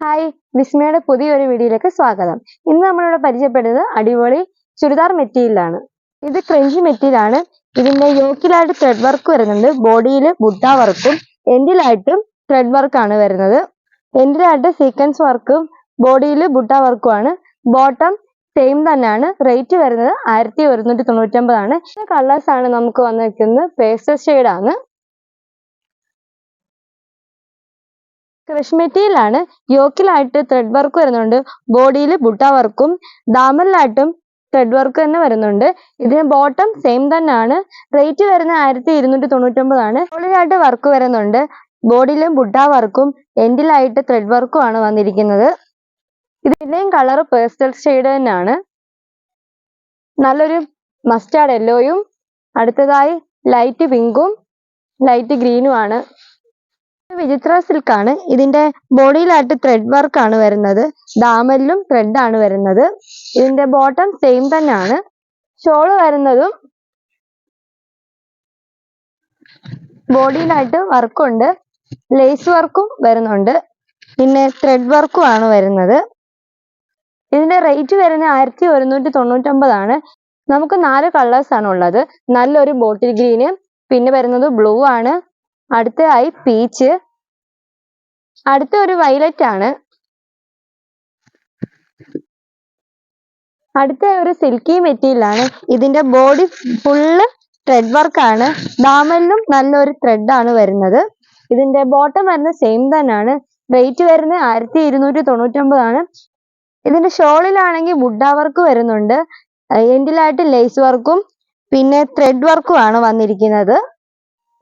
Hi, വിസ്മയുടെ പുതിയൊരു വീഡിയോയിലേക്ക് സ്വാഗതം. ഇന്ന് നമ്മളിവിടെ പരിചയപ്പെടുന്നത് അടിപൊളി ചുരിദാർ മെറ്റീരിയലാണ്. ഇത് ക്രഞ്ചി മെറ്റീരിയലാണ്. ഇതിന്റെ യോക്കിലായിട്ട് ത്രെഡ് വർക്ക് വരുന്നുണ്ട്. ബോഡിയിൽ ബുട്ട വർക്കും എൻഡിലായിട്ടും ത്രെഡ് വർക്കാണ് വരുന്നത്. എൻഡിലായിട്ട് സീക്വൻസ് വർക്കും ബോഡിയിൽ ബുട്ട വർക്കുമാണ്. ബോട്ടം സെയിം തന്നെയാണ്. റേറ്റ് വരുന്നത് 1199 ആണ്. കളേഴ്സ് ആണ് നമുക്ക് വന്നിരിക്കുന്നത്. പേസ്റ്റൽ ഷെയ്ഡാണ്. ക്രഷ് മെറ്റീരിയലാണ്. യോക്കിലായിട്ട് ത്രെഡ് വർക്ക് വരുന്നുണ്ട്. ബോഡിയിൽ ബുട്ട വർക്കും ദാമനിലായിട്ടും ത്രെഡ് വർക്ക് തന്നെ വരുന്നുണ്ട്. ഇതിന് ബോട്ടം സെയിം തന്നെയാണ്. റേറ്റ് വരുന്നത് 1299 ആണ്. ബോഡിയിലായിട്ട് വർക്ക് വരുന്നുണ്ട്. ബോഡിയിലും ബുട്ട വർക്കും എൻഡിലായിട്ട് ത്രെഡ് വർക്കും ആണ് വന്നിരിക്കുന്നത്. ഇതിന്റെയും കളർ പേസ്റ്റൽ ഷെയ്ഡ് തന്നെയാണ്. നല്ലൊരു മസ്റ്റാർഡ് യെല്ലോയും അടുത്തതായി ലൈറ്റ് പിങ്കും ലൈറ്റ് ഗ്രീനും ആണ്. വിചിത്ര സിൽക്ക് ആണ്. ഇതിന്റെ ബോഡിയിലായിട്ട് ത്രെഡ് വർക്ക് ആണ് വരുന്നത്. ദാമനിലും ത്രെഡ് ആണ് വരുന്നത്. ഇതിന്റെ ബോട്ടം സെയിം തന്നെയാണ്. ഷോള് വരുന്നതും ബോഡിയിലായിട്ട് വർക്കുണ്ട്. ലേസ് വർക്കും വരുന്നുണ്ട്. പിന്നെ ത്രെഡ് വർക്കും ആണ് വരുന്നത്. ഇതിന്റെ റേറ്റ് വരുന്നത് 1199 ആണ്. നമുക്ക് 4 കളേഴ്സ് ആണ് ഉള്ളത്. നല്ലൊരു ബോട്ടിൽ ഗ്രീന്, പിന്നെ വരുന്നത് ബ്ലൂ ആണ്, അടുത്തതായി പീച്ച്, അടുത്ത ഒരു വയലറ്റ് ആണ്, അടുത്ത ഒരു സിൽക്കി മെറ്റീരിയൽ ആണ്. ഇതിന്റെ ബോഡി ഫുള്ള് ത്രെഡ് വർക്ക് ആണ്. ദാമനിലും നല്ലൊരു ത്രെഡ് ആണ് വരുന്നത്. ഇതിന്റെ ബോട്ടം വരുന്നത് സെയിം തന്നെയാണ്. റേറ്റ് വരുന്നത് 1299 ആണ്. ഇതിന്റെ ഷോളിലാണെങ്കിൽ ബുഡ വർക്ക് വരുന്നുണ്ട്. എൻഡിലായിട്ട് ലേസ് വർക്കും പിന്നെ ത്രെഡ് വർക്കും ആണ് വന്നിരിക്കുന്നത്.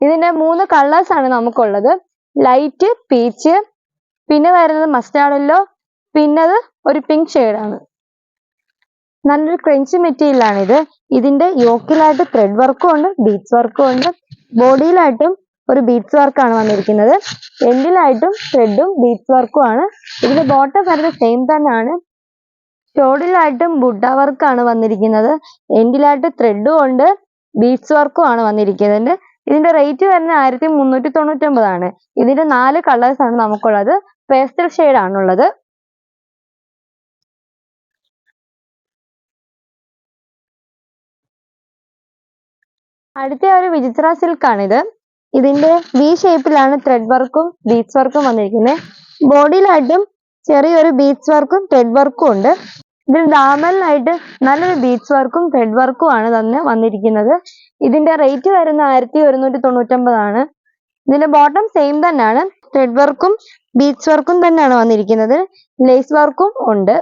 ഇതിന്റെ 3 കളേഴ്സ് ആണ് നമുക്കുള്ളത്. ലൈറ്റ് പീച്ച്, പിന്നെ വരുന്നത് മസ്റ്റാർഡ് യെല്ലോ, പിന്നെ ഒരു പിങ്ക് ഷെയ്ഡാണ്. നല്ലൊരു ക്രഞ്ചി മെറ്റീരിയൽ ആണിത്. ഇതിന്റെ യോക്കിലായിട്ട് ത്രെഡ് വർക്കും ഉണ്ട്, ബീഡ്സ് വർക്കും ഉണ്ട്. ബോഡിയിലായിട്ടും ഒരു ബീഡ്സ് വർക്കാണ് വന്നിരിക്കുന്നത്. എൻഡിലായിട്ടും ത്രെഡും ബീഡ്സ് വർക്കും ആണ്. ഇതിന്റെ ബോട്ടം വരുന്നത് സെയിം തന്നെയാണ്. ഷോളിലായിട്ടും ബുഡ വർക്കാണ് വന്നിരിക്കുന്നത്. എൻഡിലായിട്ട് ത്രെഡും ഉണ്ട്, ബീഡ്സ് വർക്കും ആണ് വന്നിരിക്കുന്നത്. ഇതിന്റെ റേറ്റ് വരുന്നത് 1399 ആണ്. ഇതിന്റെ 4 കളേഴ്സ് ആണ് നമുക്കുള്ളത്. പേസ്റ്റൽ ഷെയ്ഡ് ആണുള്ളത്. അടുത്ത ഒരു വിചിത്ര സിൽക്ക് ആണിത്. ഇതിന്റെ വി ഷേപ്പിലാണ് ത്രെഡ് വർക്കും ബീഡ്സ് വർക്കും വന്നിരിക്കുന്നത്. ബോഡിയിലായിട്ടും ചെറിയൊരു ബീഡ്സ് വർക്കും ത്രെഡ് വർക്കും ഉണ്ട്. ഇതിൽ ദാമനിലായിട്ട് നല്ലൊരു ബീഡ്സ് വർക്കും ത്രെഡ് വർക്കും ആണ് തന്നെ വന്നിരിക്കുന്നത്. ഇതിന്റെ റേറ്റ് വരുന്നത് 1199 ആണ്. ഇതിന്റെ ബോട്ടം സെയിം തന്നെയാണ്. ത്രെഡ് വർക്കും ബീഡ്സ് വർക്കും തന്നെയാണ് വന്നിരിക്കുന്നത്. ലേസ് വർക്കും ഉണ്ട്.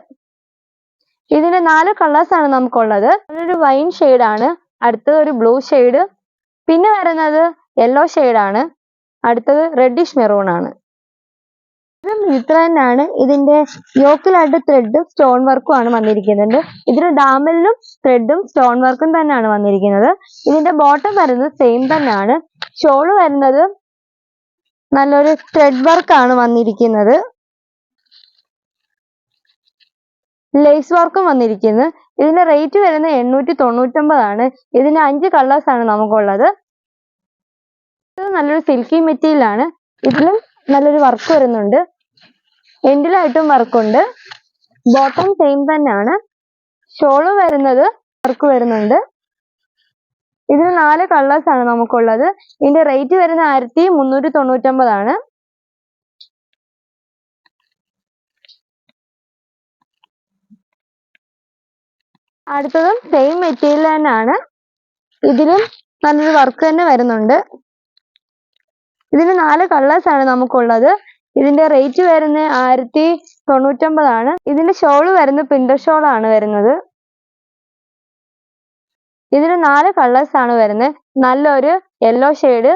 ഇതിന്റെ 4 കളേഴ്സ് ആണ് നമുക്കുള്ളത്. നല്ലൊരു വൈൻ ഷെയ്ഡ് ആണ്, അടുത്തത് ഒരു ബ്ലൂ ഷെയ്ഡ്, പിന്നെ വരുന്നത് യെല്ലോ ഷെയ്ഡ് ആണ്, അടുത്തത് റെഡിഷ് മെറൂൺ ആണ്. ഇതും ഇത്ര തന്നെയാണ്. ഇതിന്റെ യോക്കിലായിട്ട് ത്രെഡും സ്റ്റോൺ വർക്കും ആണ് വന്നിരിക്കുന്നത്. ഇതിന് ഡാമലിലും ത്രെഡും സ്റ്റോൺ വർക്കും തന്നെയാണ് വന്നിരിക്കുന്നത്. ഇതിന്റെ ബോട്ടം വരുന്നത് സെയിം തന്നെയാണ്. ഷോള് വരുന്നത് നല്ലൊരു ത്രെഡ് വർക്ക് ആണ് വന്നിരിക്കുന്നത്. ലേസ് വർക്കും വന്നിരിക്കുന്നത്. ഇതിന്റെ റേറ്റ് വരുന്നത് 899 ആണ്. ഇതിന് 5 കളേഴ്സ് ആണ് നമുക്കുള്ളത്. ഇത് നല്ലൊരു സിൽക്കി മെറ്റീരിയൽ ആണ്. ഇതിലും നല്ലൊരു വർക്ക് വരുന്നുണ്ട്. എൻഡിലായിട്ടും വർക്കുണ്ട്. ബോട്ടം സെയിം തന്നെയാണ്. ഷോള് വരുന്നത് വർക്ക് വരുന്നുണ്ട്. ഇതിന് 4 കളേഴ്സ് ആണ് നമുക്കുള്ളത്. ഇതിന്റെ റേറ്റ് വരുന്നത് 1399 ആണ്. അടുത്തതും സെയിം മെറ്റീരിയൽ തന്നെയാണ്. ഇതിലും നല്ലൊരു വർക്ക് തന്നെ വരുന്നുണ്ട്. ഇതിന് 4 കളേഴ്സ് ആണ് നമുക്കുള്ളത്. ഇതിന്റെ റേറ്റ് വരുന്നത് 1099 ആണ്. ഇതിന്റെ ഷോള് വരുന്നത് പ്രിന്റർ ഷോൾ ആണ് വരുന്നത്. ഇതിന് 4 കളേഴ്സ് ആണ് വരുന്നത്. നല്ലൊരു യെല്ലോ ഷെയ്ഡ്,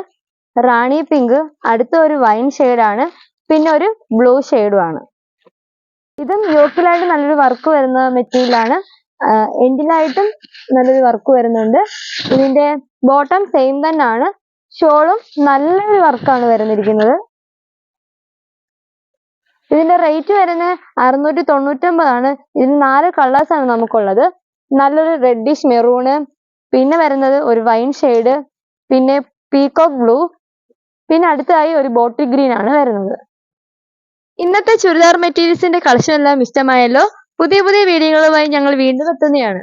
റാണി പിങ്ക്, അടുത്ത ഒരു വൈൻ ഷെയ്ഡ് ആണ്, പിന്നെ ഒരു ബ്ലൂ ഷെയ്ഡും ആണ്. ഇതും യോക്കിലായിട്ട് നല്ലൊരു വർക്ക് വരുന്ന മെറ്റീരിയൽ ആണ്. എൻഡിലായിട്ടും നല്ലൊരു വർക്ക് വരുന്നുണ്ട്. ഇതിന്റെ ബോട്ടം സെയിം തന്നെയാണ്. ഷോളും നല്ലൊരു വർക്കാണ് വരുന്നിരിക്കുന്നത്. ഇതിന്റെ റേറ്റ് വരുന്നത് 699 ആണ്. ഇതിന് 4 കളേഴ്സ് ആണ് നമുക്കുള്ളത്. നല്ലൊരു റെഡിഷ് മെറൂണ്, പിന്നെ വരുന്നത് ഒരു വൈൻ ഷെയ്ഡ്, പിന്നെ പീകോക്ക് ബ്ലൂ, പിന്നെ അടുത്തതായി ഒരു ബോട്ടിൽ ഗ്രീൻ ആണ് വരുന്നത്. ഇന്നത്തെ ചുരിദാർ മെറ്റീരിയൽസിന്റെ കളക്ഷൻ എല്ലാം ഇഷ്ടമായല്ലോ? പുതിയ പുതിയ വീഡിയോകളുമായി ഞങ്ങൾ വീണ്ടും എത്തുന്നതാണ്.